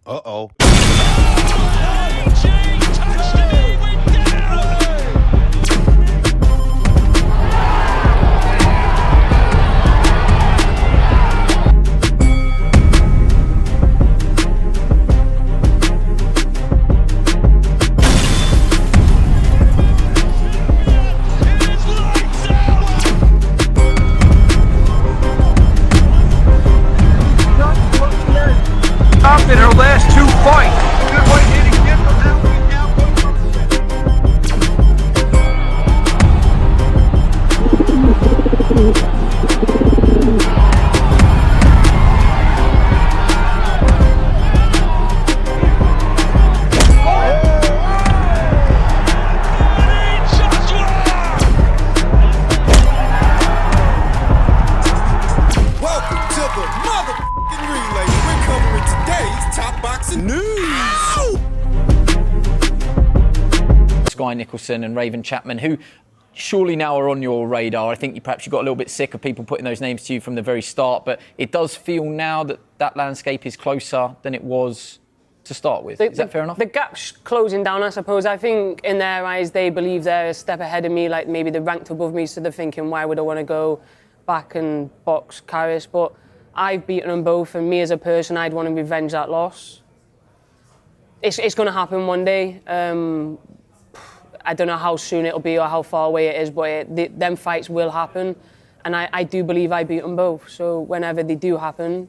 Uh-oh. In her last two fights. Good way hitting him from that way down. Welcome to the motherfucking relay. We're covering today's top boxing news. Sky Nicholson and Raven Chapman, who surely now are on your radar. I think you got a little bit sick of people putting those names to you from the very start, but it does feel now that that landscape is closer than it was to start with. Is that fair enough? The gap's closing down, I suppose. I think in their eyes, they believe they're a step ahead of me, like maybe they're ranked above me, so they're thinking, why would I want to go back and box Karras? But I've beaten them both, and me as a person, I'd want to revenge that loss. It's going to happen one day. I don't know how soon it'll be or how far away it is, but them fights will happen, and I do believe I beat them both. So whenever they do happen,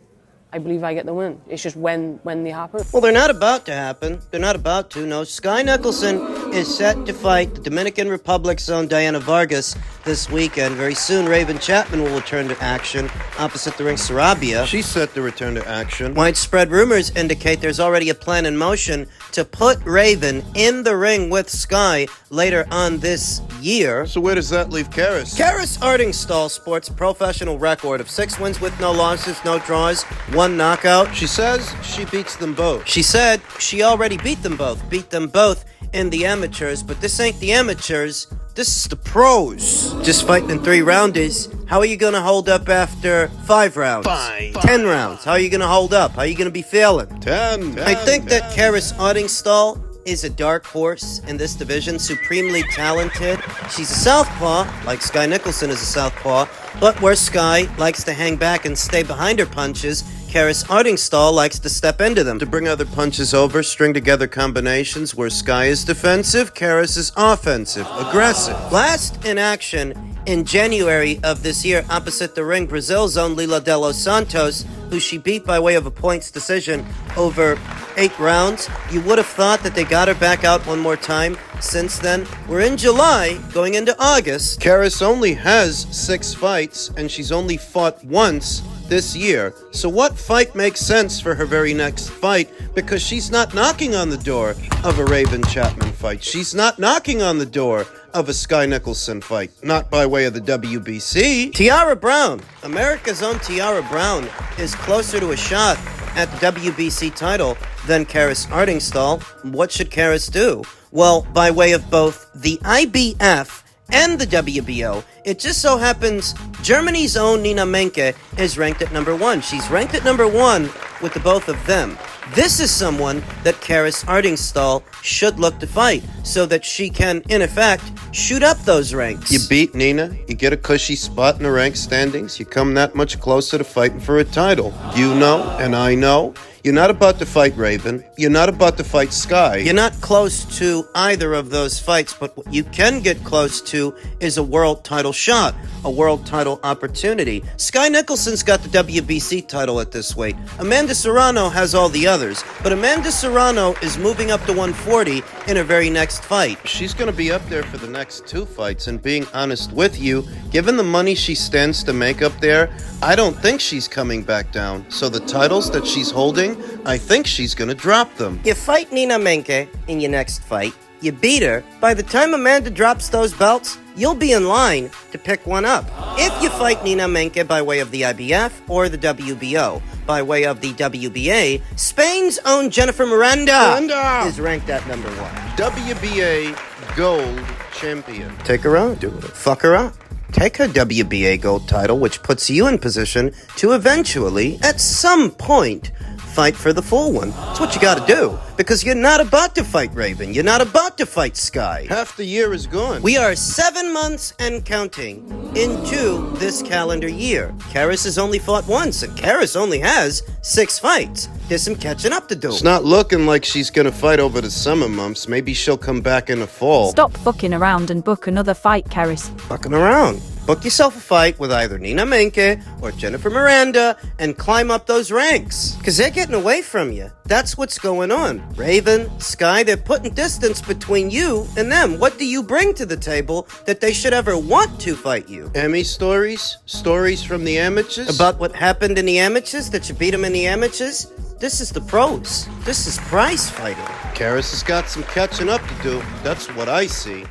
I believe I get the win. It's just when they happen. Well, they're not about to happen. They're not about to. No, Sky Nicholson is set to fight the Dominican Republic's own Diana Vargas this weekend. Very soon, Raven Chapman will return to action opposite the ring Sarabia. She's set to return to action. Widespread rumors indicate there's already a plan in motion to put Raven in the ring with Sky later on this year. So where does that leave Karras? Karras Artingstall sports a professional record of 6 wins with no losses, no draws, 1 knockout. She says she beats them both. She said she already beat them both in the amateurs, but this ain't the amateurs, this is the pros. Just fighting in 3 rounders. How are you gonna hold up after 5 rounds? 10 rounds. How are you gonna hold up? How are you gonna be feeling? 10. I think that Karras Artingstall is a dark horse in this division, supremely talented. She's a southpaw, like Sky Nicholson is a southpaw, but where Sky likes to hang back and stay behind her punches, Karras Artingstall likes to step into them. To bring other punches over, string together combinations where Sky is defensive, Karras is offensive, aggressive. Last in action in January of this year, opposite the ring, Brazil's own Lila de los Santos, who she beat by way of a points decision over 8 rounds. You would have thought that they got her back out one more time. Since then, we're in July, going into August. Karras only has 6 fights, and she's only fought once this year. So what fight makes sense for her very next fight? Because she's not knocking on the door of a Raven Chapman fight. She's not knocking on the door of a Sky Nicholson fight. Not by way of the WBC. Tiara Brown, America's own Tiara Brown, is closer to a shot at the WBC title than Karras Artingstall. What should Karras do? Well, by way of both the IBF and the WBO, it just so happens Germany's own Nina Menke is ranked at number 1. She's ranked at number 1 with the both of them. This is someone that Karras Artingstall should look to fight so that she can, in effect, shoot up those ranks. You beat Nina, you get a cushy spot in the rank standings, you come that much closer to fighting for a title. You know, and I know, you're not about to fight Raven, you're not about to fight Sky. You're not close to either of those fights, but what you can get close to is a world title shot, a world title opportunity. Sky Nicholson's got the WBC title at this weight. Amanda Serrano has all the others, but Amanda Serrano is moving up to 140 in her very next fight. She's going to be up there for the next 2 fights, and being honest with you, given the money she stands to make up there, I don't think she's coming back down. So the titles that she's holding, I think she's going to drop them. You fight Nina Menke in your next fight, you beat her. By the time Amanda drops those belts, you'll be in line to pick one up. If you fight Nina Menke by way of the IBF or the WBO, by way of the WBA, Spain's own Jennifer Miranda is ranked at number 1. WBA Gold Champion. Take her out, do it. Fuck her up. Take her WBA gold title, which puts you in position to eventually, at some point, fight for the full one. That's what you gotta do. Because you're not about to fight Raven. You're not about to fight Sky. Half the year is gone. We are 7 months and counting into this calendar year. Karis has only fought once, and Karis only has 6 fights. There's some catching up to do. It's not looking like she's gonna fight over the summer months. Maybe she'll come back in the fall. Stop fucking around and book another fight, Karis. Fucking around. Book yourself a fight with either Nina Menke or Jennifer Miranda and climb up those ranks. Because they're getting away from you. That's what's going on. Raven, Sky, they're putting distance between you and them. What do you bring to the table that they should ever want to fight you? Emmy stories? Stories from the amateurs? About what happened in the amateurs, that you beat them in the amateurs? This is the pros. This is prize fighting. Karis has got some catching up to do. That's what I see.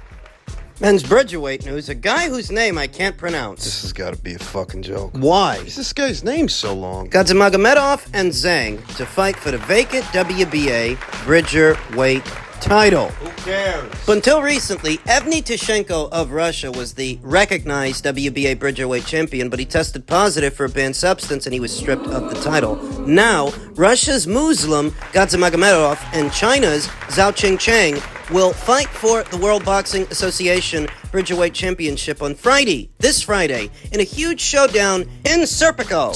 Men's Bridgerweight news, a guy whose name I can't pronounce. This has got to be a fucking joke. Why? Why's this guy's name so long? Ghadzimagomedov and Zhang to fight for the vacant WBA Bridgerweight title. Who cares? But until recently, Evgeny Tishenko of Russia was the recognized WBA Bridgerweight champion, but he tested positive for a banned substance and he was stripped of the title. Now, Russia's Muslim Ghadzimagomedov and China's Zhao Chang will fight for the World Boxing Association Bridgerweight Championship on Friday, this Friday, in a huge showdown in Serpukhov,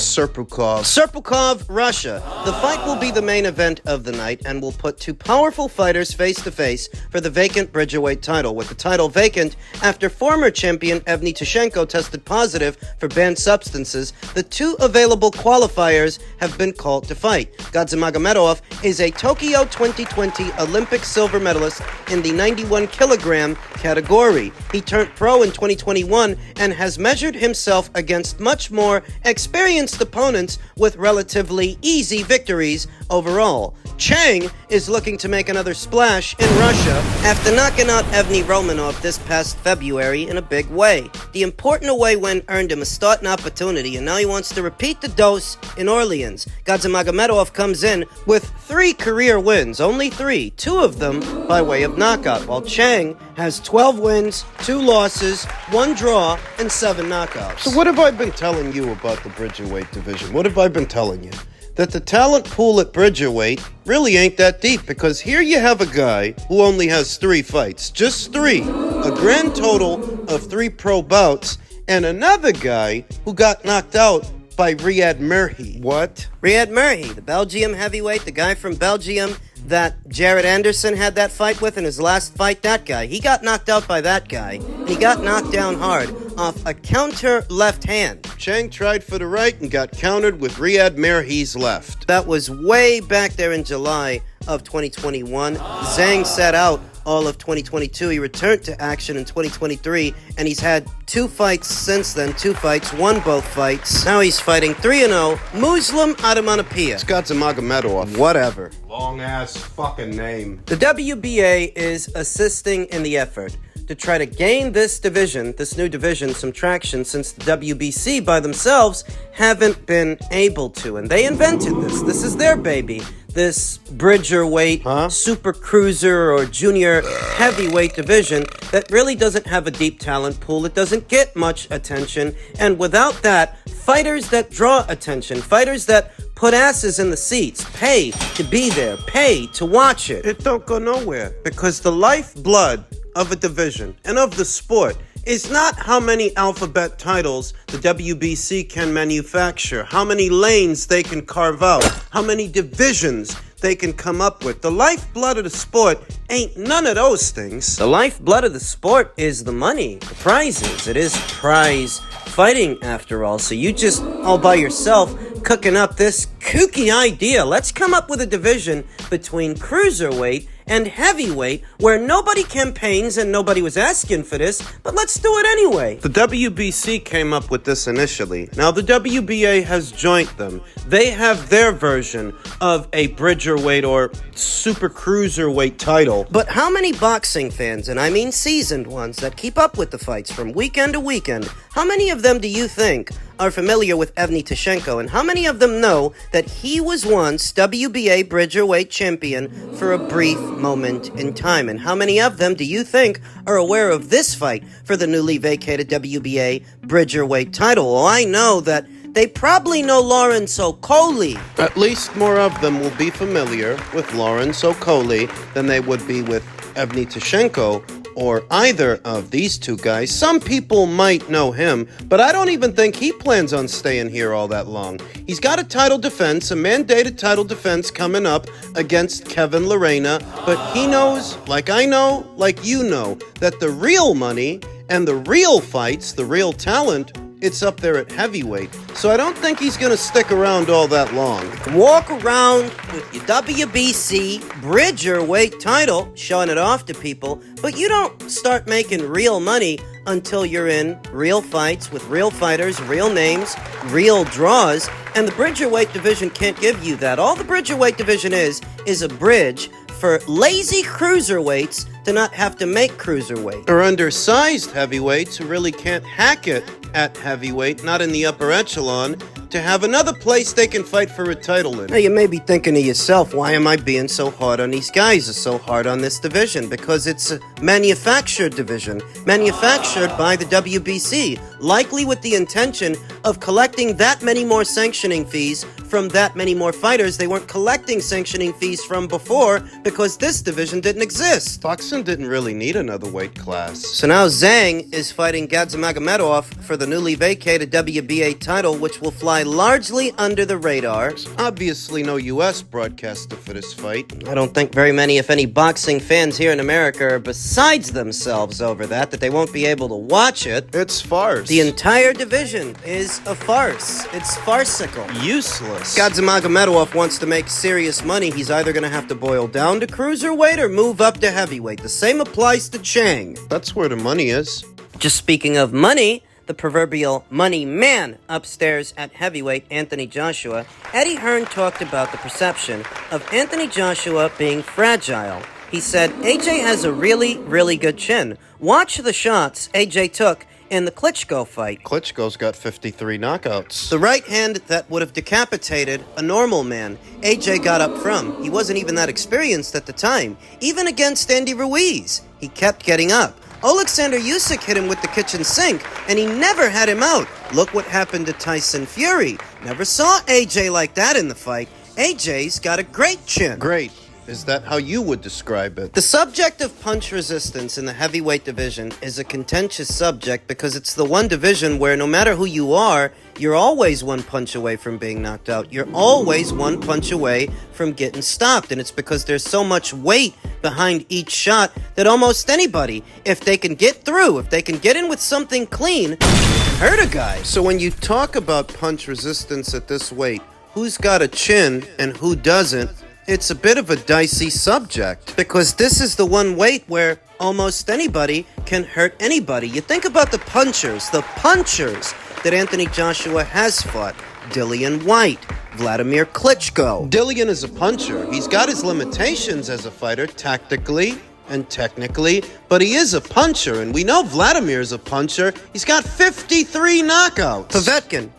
Russia. The fight will be the main event of the night and will put 2 powerful fighters face-to-face for the vacant Bridgerweight title, with the title vacant after former champion Evgeny Tishenko tested positive for banned substances. The 2 available qualifiers have been called to fight. Ghadzimagomedov is a Tokyo 2020 Olympic silver medalist in the 91-kilogram category. He turned pro in 2021 and has measured himself against much more experienced opponents with relatively easy victories overall. Chang is looking to make another splash in Russia after knocking out Evgeny Romanov this past February in a big way. The important away win earned him a starting opportunity, and now he wants to repeat the dose in Orleans. Ghadzimagomedov comes in with 3 career wins, only 3, 2 of them by way of knockout, while Chang has 12 wins, 2 losses, 1 draw, and 7 knockouts. So what have I been telling you about the Bridgerweight division? What have I been telling you? That the talent pool at Bridgerweight really ain't that deep, because here you have a guy who only has 3 fights, just 3, a grand total of 3 pro bouts, and another guy who got knocked out by Riyad Merhi. What? Riyad Merhi, the Belgium heavyweight, the guy from Belgium that Jared Anderson had that fight with in his last fight, that guy. He got knocked out by that guy, and he got knocked down hard off a counter left hand. Chang tried for the right and got countered with Riyad Merhi's left. That was way back there in July of 2021. Zhang sat out all of 2022. He returned to action in 2023, and he's had 2 fights since then. 2 fights, won both fights. Now he's fighting 3-0 Muslim Adamanapia. It's Ghadzimagomedov. Whatever. Long-ass fucking name. The WBA is assisting in the effort to try to gain this division, this new division, some traction, since the WBC by themselves haven't been able to. And they invented this. This is their baby. This Bridgerweight, super cruiser, or junior heavyweight division that really doesn't have a deep talent pool. It doesn't get much attention. And without that, fighters that draw attention, fighters that put asses in the seats, pay to be there, pay to watch it. It don't go nowhere, because the lifeblood of a division and of the sport is not how many alphabet titles the WBC can manufacture, how many lanes they can carve out, how many divisions they can come up with. The lifeblood of the sport ain't none of those things. The lifeblood of the sport is the money, the prizes. It is prize fighting, after all. So you just all by yourself cooking up this kooky idea. Let's come up with a division between cruiserweight and heavyweight where nobody campaigns and nobody was asking for this, but let's do it anyway. The WBC came up with this initially. Now the WBA has joined them. They have their version of a Bridgerweight or super cruiserweight title. But how many boxing fans, and I mean seasoned ones, that keep up with the fights from weekend to weekend, how many of them do you think are familiar with Evgeny Tishenko, and how many of them know that he was once WBA Bridgerweight champion for a brief moment in time? And how many of them do you think are aware of this fight for the newly vacated WBA Bridgerweight title? Well, I know that they probably know Lawrence Okolie. At least more of them will be familiar with Lawrence Okolie than they would be with Evgeny Tishenko or either of these two guys. Some people might know him, but I don't even think he plans on staying here all that long. He's got a title defense, a mandated title defense coming up against Kevin Lorena, but he knows, like I know, like you know, that the real money and the real fights, the real talent, it's up there at heavyweight. So I don't think he's going to stick around all that long. Walk around with your WBC Bridger weight title, showing it off to people, but you don't start making real money until you're in real fights with real fighters, real names, real draws, and the Bridger weight division can't give you that. All the Bridger weight division is a bridge for lazy cruiserweights to not have to make cruiserweight. Or undersized heavyweights who really can't hack it at heavyweight, not in the upper echelon, to have another place they can fight for a title in. Now, you may be thinking to yourself, why am I being so hard on these guys, or so hard on this division? Because it's a manufactured division, manufactured by the WBC, likely with the intention of collecting that many more sanctioning fees from that many more fighters they weren't collecting sanctioning fees from before because this division didn't exist. Boxing didn't really need another weight class. So now Zhang is fighting Ghadzimagomedov for the newly vacated WBA title, which will fly largely under the radar. Obviously no U.S. broadcaster for this fight. I don't think very many, if any, boxing fans here in America are besides themselves over that they won't be able to watch it. It's farce. The entire division is a farce. It's farcical. Useless. Ghadzimagomedov wants to make serious money. He's either going to have to boil down to cruiserweight or move up to heavyweight. The same applies to Chang. That's where the money is. Just speaking of money, the proverbial money man upstairs at heavyweight, Anthony Joshua, Eddie Hearn talked about the perception of Anthony Joshua being fragile. He said, AJ has a really, really good chin. Watch the shots AJ took in the Klitschko fight. Klitschko's got 53 knockouts. The right hand that would have decapitated a normal man, AJ got up from. He wasn't even that experienced at the time. Even against Andy Ruiz, he kept getting up. Alexander Usyk hit him with the kitchen sink, and he never had him out. Look what happened to Tyson Fury. Never saw AJ like that in the fight. AJ's got a great chin. Great. Is that how you would describe it? The subject of punch resistance in the heavyweight division is a contentious subject because it's the one division where no matter who you are, you're always one punch away from being knocked out. You're always one punch away from getting stopped. And it's because there's so much weight behind each shot that almost anybody, if they can get through, if they can get in with something clean, can hurt a guy. So when you talk about punch resistance at this weight, who's got a chin and who doesn't, it's a bit of a dicey subject. Because this is the one weight where almost anybody can hurt anybody. You think about the punchers that Anthony Joshua has fought. Dillian White, Vladimir Klitschko. Dillian is a puncher. He's got his limitations as a fighter, tactically and technically, but he is a puncher, and we know Vladimir's a puncher. He's got 53 knockouts.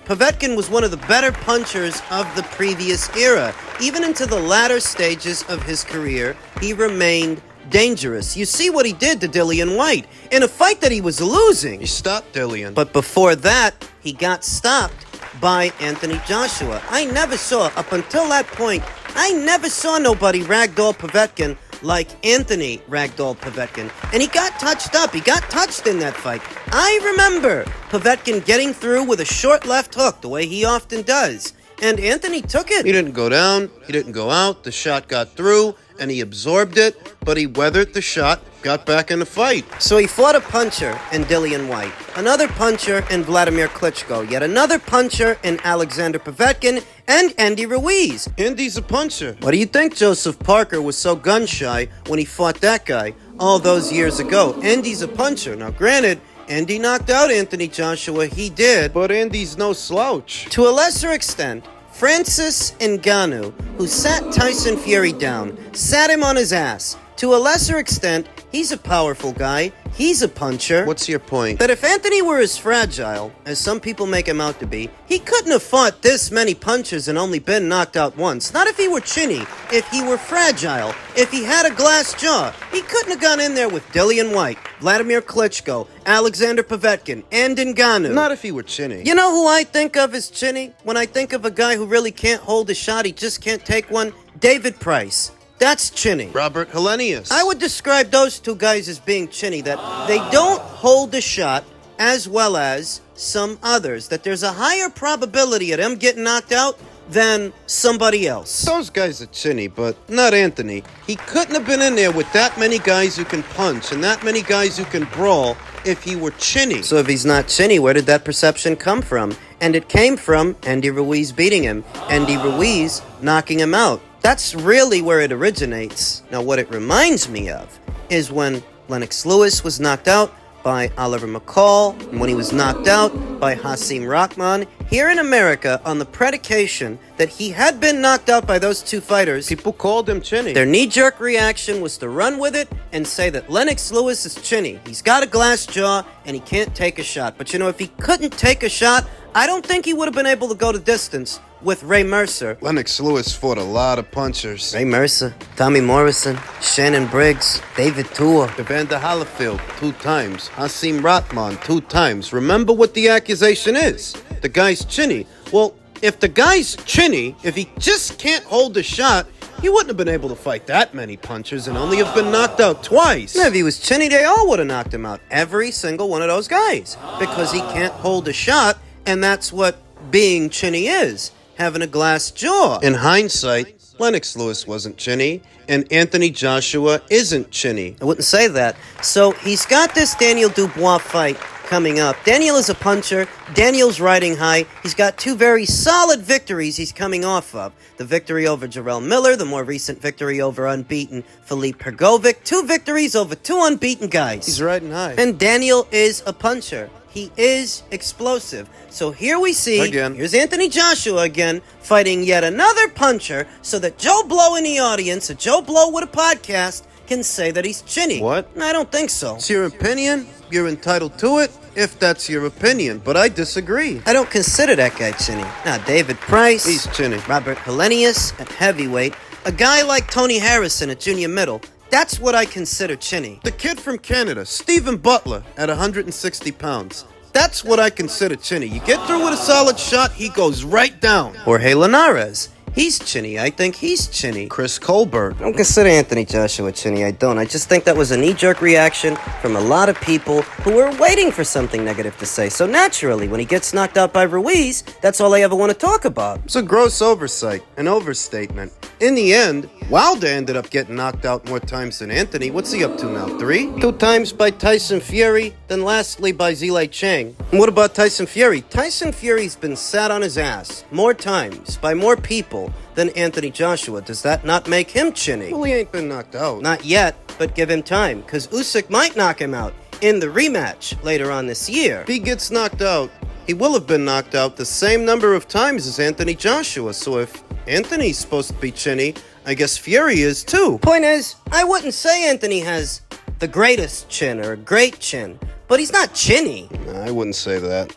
Povetkin was one of the better punchers of the previous era. Even into the latter stages of his career, he remained dangerous. You see what he did to Dillian White in a fight that he was losing. He stopped Dillian. But before that, he got stopped by Anthony Joshua. I never saw, up until that point, I never saw nobody ragdoll Povetkin like Anthony ragdoll Povetkin. And he got touched up. He got touched in that fight. I remember Povetkin getting through with a short left hook, the way he often does. And Anthony took it. He didn't go down. He didn't go out. The shot got through, and he absorbed it, but he weathered the shot, got back in the fight. So he fought a puncher in Dillian White, another puncher in Vladimir Klitschko, yet another puncher in Alexander Povetkin and Andy Ruiz. Andy's a puncher. What do you think Joseph Parker was so gun-shy when he fought that guy all those years ago? Andy's a puncher. Now, granted, Andy knocked out Anthony Joshua. He did. But Andy's no slouch. To a lesser extent, Francis Ngannou, who sat Tyson Fury down, sat him on his ass. To a lesser extent, he's a powerful guy. he's a puncher. What's your point? That if Anthony were as fragile as some people make him out to be, he couldn't have fought this many punches and only been knocked out once. Not if he were chinny, if he were fragile, if he had a glass jaw. He couldn't have gone in there with Dillian White, Vladimir Klitschko, Alexander Povetkin, and Ngannou. Not if he were chinny. You know who I think of as chinny? When I think of a guy who really can't hold a shot, he just can't take one, David Price. That's chinny. Robert Hellenius. I would describe those two guys as being chinny, that they don't hold the shot as well as some others, that there's a higher probability of them getting knocked out than somebody else. Those guys are chinny, but not Anthony. He couldn't have been in there with that many guys who can punch and that many guys who can brawl if he were chinny. So if he's not chinny, where did that perception come from? And it came from Andy Ruiz beating him, Andy Ruiz knocking him out. That's really where it originates. Now, what it reminds me of is when Lennox Lewis was knocked out by Oliver McCall, and when he was knocked out by Hasim Rahman here in America on the predication that he had been knocked out by those two fighters. People called him chinny. Their knee-jerk reaction was to run with it and say that Lennox Lewis is chinny. He's got a glass jaw and he can't take a shot. But you know, if he couldn't take a shot, I don't think he would have been able to go the distance with Ray Mercer. Lennox Lewis fought a lot of punchers. Ray Mercer, Tommy Morrison, Shannon Briggs, David Tua. Evander Holyfield 2 times. Hasim Rahman 2 times. Remember what the accusation is. The guy's chinny. Well, if the guy's chinny, if he just can't hold a shot, he wouldn't have been able to fight that many punchers and only have been knocked out twice. If he was chinny, they all would have knocked him out. Every single one of those guys. Because he can't hold a shot, and that's what being chinny is. Having a glass jaw. In hindsight, Lennox Lewis wasn't chinny, and Anthony Joshua isn't chinny. I wouldn't say that. So he's got this Daniel Dubois fight coming up. Daniel is a puncher. Daniel's riding high. He's got 2 very solid victories he's coming off of. The victory over Jarrell Miller, the more recent victory over unbeaten Filip Hrgovic. 2 victories over 2 unbeaten guys. He's riding high. And Daniel is a puncher. He is explosive. So here we see, again, here's Anthony Joshua again, fighting yet another puncher, so that Joe Blow in the audience, a Joe Blow with a podcast, can say that he's chinny. What? I don't think so. It's your opinion. You're entitled to it, if that's your opinion. But I disagree. I don't consider that guy chinny. Now, David Price. He's chinny. Robert Hellenius at heavyweight. A guy like Tony Harrison at junior middle. That's what I consider chinny. The kid from Canada, Stephen Butler, at 160 pounds. That's what I consider chinny. You get through with a solid shot, he goes right down. Jorge Linares. He's chinny. I think he's chinny. Chris Colbert. I don't consider Anthony Joshua chinny. I don't. I just think that was a knee-jerk reaction from a lot of people who were waiting for something negative to say. So naturally, when he gets knocked out by Ruiz, that's all I ever want to talk about. It's a gross oversight, an overstatement. In the end, Wilder ended up getting knocked out more times than Anthony. What's he up to now, 3? 2 times by Tyson Fury, then lastly by Zhilei Chang. And what about Tyson Fury? Tyson Fury's been sat on his ass more times by more people than Anthony Joshua. Does that not make him chinny? Well, he ain't been knocked out. Not yet, but give him time, because Usyk might knock him out in the rematch later on this year. If he gets knocked out, he will have been knocked out the same number of times as Anthony Joshua. So if Anthony's supposed to be chinny, I guess Fury is too. Point is, I wouldn't say Anthony has the greatest chin or a great chin, but he's not chinny. I wouldn't say that.